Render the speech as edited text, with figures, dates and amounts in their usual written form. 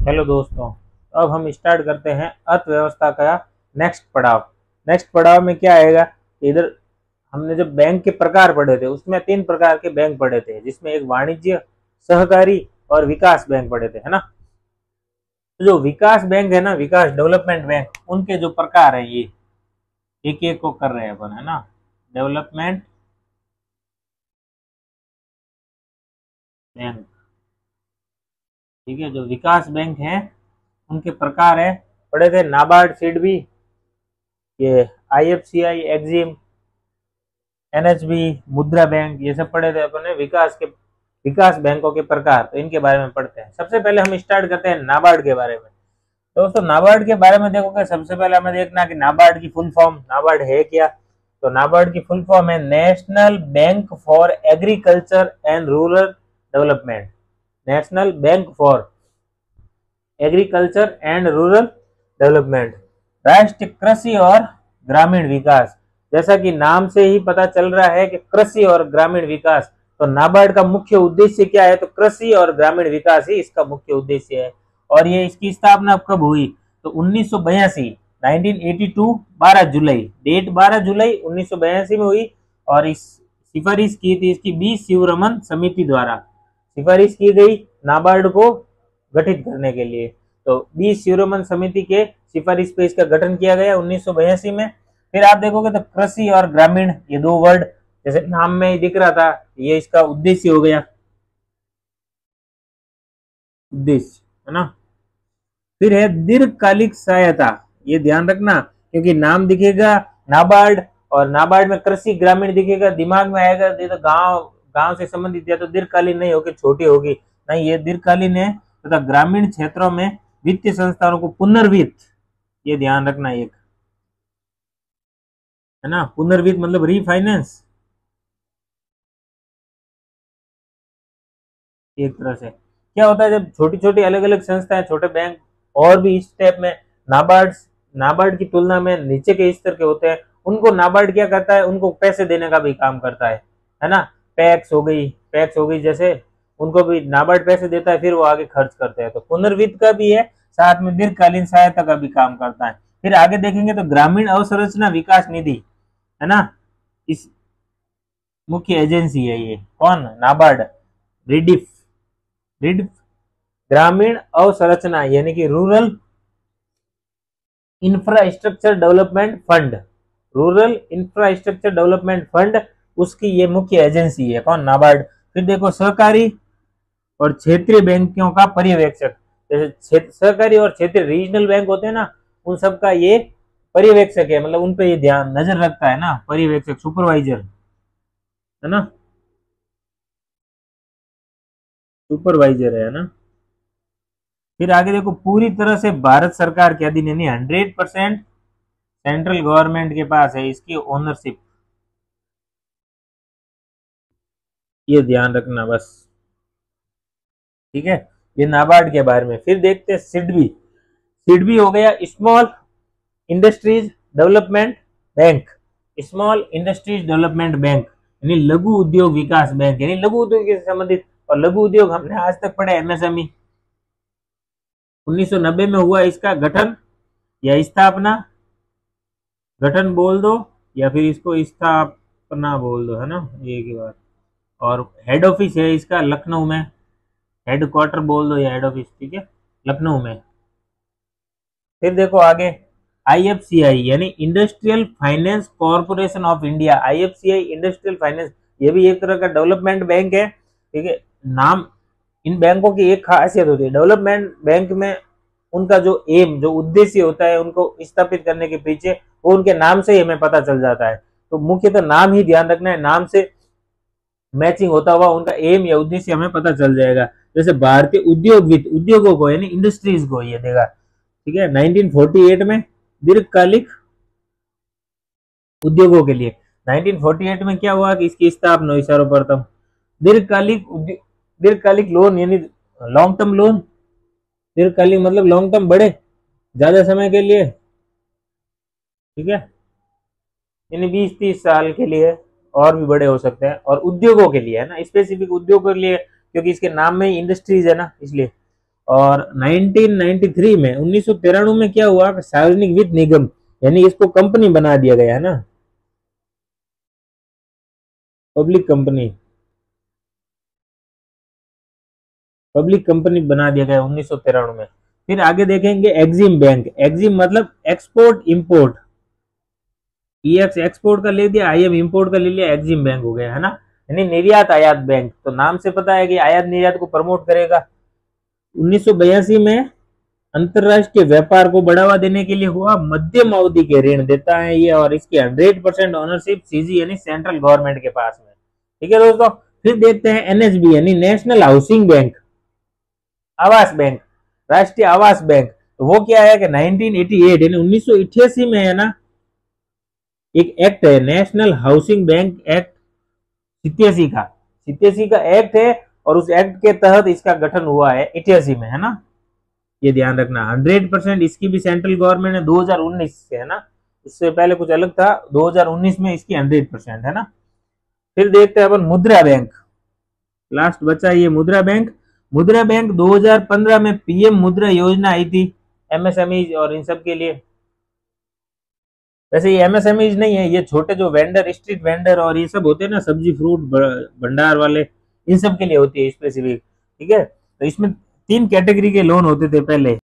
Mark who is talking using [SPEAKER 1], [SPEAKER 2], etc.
[SPEAKER 1] Hello दोस्तों। अब हम स्टार्ट करते हैं अर्थव्यवस्था का नेक्स्ट पड़ाव। नेक्स्ट पड़ाव में क्या आएगा, इधर हमने जब बैंक के प्रकार पढ़े थे उसमें 3 प्रकार के बैंक पढ़े थे, जिसमें एक वाणिज्य, सहकारी और विकास बैंक पढ़े थे, है ना। तो जो विकास बैंक है ना, विकास डेवलपमेंट बैंक, उनके जो प्रकार है ये एक एक को कर रहे हैं अपन, है ना। डेवलपमेंट बैंक, ठीक है। जो विकास बैंक है उनके प्रकार है, पढ़े थे नाबार्ड, सिडबी, ये आईएफसीआई, एक्जिम, एनएचबी, मुद्रा बैंक, ये सब पढ़े थे अपने विकास बैंकों के प्रकार। तो इनके बारे में पढ़ते हैं। सबसे पहले हम स्टार्ट करते हैं नाबार्ड के बारे में। दोस्तों नाबार्ड के बारे में देखोगे, सबसे पहले हमें देखना कि नाबार्ड की फुल फॉर्म, नाबार्ड है क्या। तो नाबार्ड की फुल फॉर्म है national bank for agriculture and rural development. National bank for agriculture and rural development, राष्ट्रीय कृषि और ग्रामीण विकास। जैसा कि नाम से ही पता चल रहा है कि कृषि और ग्रामीण विकास, तो नाबार्ड का मुख्य उद्देश्य क्या है, तो कृषि और ग्रामीण विकास ही इसका मुख्य उद्देश्य है। और ये इसकी स्थापना कब हुई, तो 1982, 1982, 12 जुलाई, डेट 12 जुलाई 1982 में हुई। और इस सिफारिश की थी इसकी बी शिवरमन समिति द्वारा, सिफारिश की गई नाबार्ड को गठित करने के लिए। तो बी शिवरमन समिति के सिफारिश पे इसका गठन किया गया 1982 में। फिर आप देखोगे तो कृषि और ग्रामीण, ये दो वर्ड जैसे नाम में ही दिख रहा था, ये इसका उद्देश्य हो गया, उद्देश्य, है ना। फिर है दीर्घकालिक सहायता, ये ध्यान रखना, क्योंकि नाम दिखेगा नाबार्ड और नाबार्ड में कृषि ग्रामीण दिखेगा, दिमाग में आएगा तो गांव गांव से संबंधित है, तो दीर्घकालीन नहीं होगी, छोटी होगी, नहीं, ये दीर्घकालीन है तथा ग्रामीण क्षेत्रों में वित्तीय संस्थानों को पुनर्वित्त, ये ध्यान रखना एक, है ना। पुनर्वित्त मतलब रीफाइनेंस, एक तरह से क्या होता है, जब छोटी छोटी अलग अलग संस्थाएं, छोटे बैंक और भी इस टाइप में नाबार्ड की तुलना में नीचे के स्तर के होते हैं, उनको नाबार्ड क्या करता है, उनको पैसे देने का भी काम करता है ना। पैक्स हो गई जैसे, उनको भी नाबार्ड पैसे देता है, फिर वो आगे खर्च करते हैं। तो पुनर्वित्त का भी है, साथ में दीर्घकालीन सहायता का भी काम करता है। फिर आगे देखेंगे तो ग्रामीण अवसंरचना विकास निधि, है ना, इस मुख्य एजेंसी है ये, कौन, नाबार्ड, रिडिफ, रिडिफ ग्रामीण अवसंरचना यानी कि rural infrastructure development fund, rural infrastructure development fund, उसकी ये मुख्य एजेंसी है, कौन, नाबार्ड। फिर देखो सहकारी और क्षेत्रीय बैंकों का पर्यवेक्षक, जैसे सहकारी और क्षेत्रीय रीजनल बैंक होते हैं ना, उन सब का ये पर्यवेक्षक है, मतलब उन पे ये ध्यान नजर रखता है ना, पर्यवेक्षक, सुपरवाइजर, है ना, सुपरवाइजर है ना। फिर आगे देखो, पूरी तरह से भारत सरकार के अधीन, यानी 100% सेंट्रल गवर्नमेंट के पास है इसकी ओनरशिप, ये ध्यान रखना बस, ठीक है। ये नाबार्ड के बारे में। फिर देखते हैं सिडबी। सिडबी हो गया small industries development bank, small industries development bank यानी लघु उद्योग विकास बैंक, यानी लघु उद्योग से संबंधित। और लघु उद्योग हमने आज तक पढ़े एमएसएमई। 1990 में हुआ इसका गठन या स्थापना, गठन बोल दो या फिर इसको स्थापना बोल दो, है ना, एक ही बात। और हेड ऑफिस है इसका लखनऊ में, हेड क्वार्टर बोल दो या हेड ऑफिस, ठीक है, लखनऊ में। फिर देखो आगे, आईएफसीआई यानी industrial finance corporation of India, IFCI industrial finance, ये भी एक तरह का डेवलपमेंट बैंक है, ठीक है। नाम, इन बैंकों की एक खासियत होती है, डेवलपमेंट बैंक में उनका जो एम, जो उद्देश्य होता है उनको स्थापित करने के पीछे, वो उनके नाम से ही हमें पता चल जाता है। तो मुख्यतः नाम ही ध्यान रखना है, नाम से मैचिंग होता हुआ उनका एम या उद्देश्य हमें पता चल जाएगा। जैसे भारतीय उद्योग वित्त, उद्योगों को यानी इंडस्ट्रीज को ये देगा, ठीक है। 1948 में दीर्घकालिक उद्योगों के लिए, 1948 में क्या हुआ कि इसकी स्थापना हुई सर्वप्रथम। दीर्घकालिक दीर्घकालिक लोन यानी लॉन्ग टर्म लोन, दीर्घकालिक मतलब लॉन्ग टर्म, बड़े ज्यादा समय के लिए, ठीक है, यानी 20-30 साल के लिए, और भी बड़े हो सकते हैं। और उद्योगों के लिए, है ना, स्पेसिफिक उद्योगों के लिए, क्योंकि इसके नाम में ही इंडस्ट्रीज है ना, इसलिए। और 1993 में 1993 में क्या हुआ, सार्वजनिक वित्त निगम यानी इसको कंपनी बना दिया गया है ना, पब्लिक कंपनी बना दिया गया 1993 में। फिर आगे देखेंगे एक्सिम बैंक, एक्सिम मतलब एक्सपोर्ट इंपोर्ट, ईएक्स एक्सपोर्ट का ले दिया, आईएम इंपोर्ट का ले लिया, एक्सिम बैंक हो गया है ना, यानी निर्यात आयात बैंक। तो नाम से पता है कि आयात निर्यात को प्रमोट करेगा। 1982 में अंतरराष्ट्रीय व्यापार को बढ़ावा देने के लिए हुआ, मध्यम अवधि के ऋण देता है ये, और इसकी 100% ओनरशिप सीजी यानी सेंट्रल गवर्नमेंट के पास में। ठीक है दोस्तों। फिर देखते हैं एनएचबी यानी नेशनल हाउसिंग बैंक, आवास बैंक, राष्ट्रीय आवास बैंक। तो वो क्या है कि 1988 यानी 1988 में है ना, एक एक्ट है नेशनल हाउसिंग बैंक एक्ट 87 का एक्ट है, और उस एक्ट के तहत इसका गठन हुआ है 88 में, है ना, ये ध्यान रखना। 100% इसकी भी सेंट्रल गवर्नमेंट ने 2019 से, है ना, उससे पहले कुछ अलग था, 2019 में इसकी 100% है ना। फिर देखते हैं अपन मुद्रा बैंक, लास्ट बचा ये मुद्रा बैंक। मुद्रा बैंक 2015 में पीएम मुद्रा योजना आई थी एमएसएमई और इन सब के लिए। वैसे ये एमएसएमई नहीं है, ये छोटे जो वेंडर, स्ट्रीट वेंडर और ये सब होते हैं ना, सब्जी फ्रूट भंडार वाले, इन सब के लिए होती है स्पेसिफिक। ठीक है, तो इसमें 3 कैटेगरी के लोन होते थे पहले।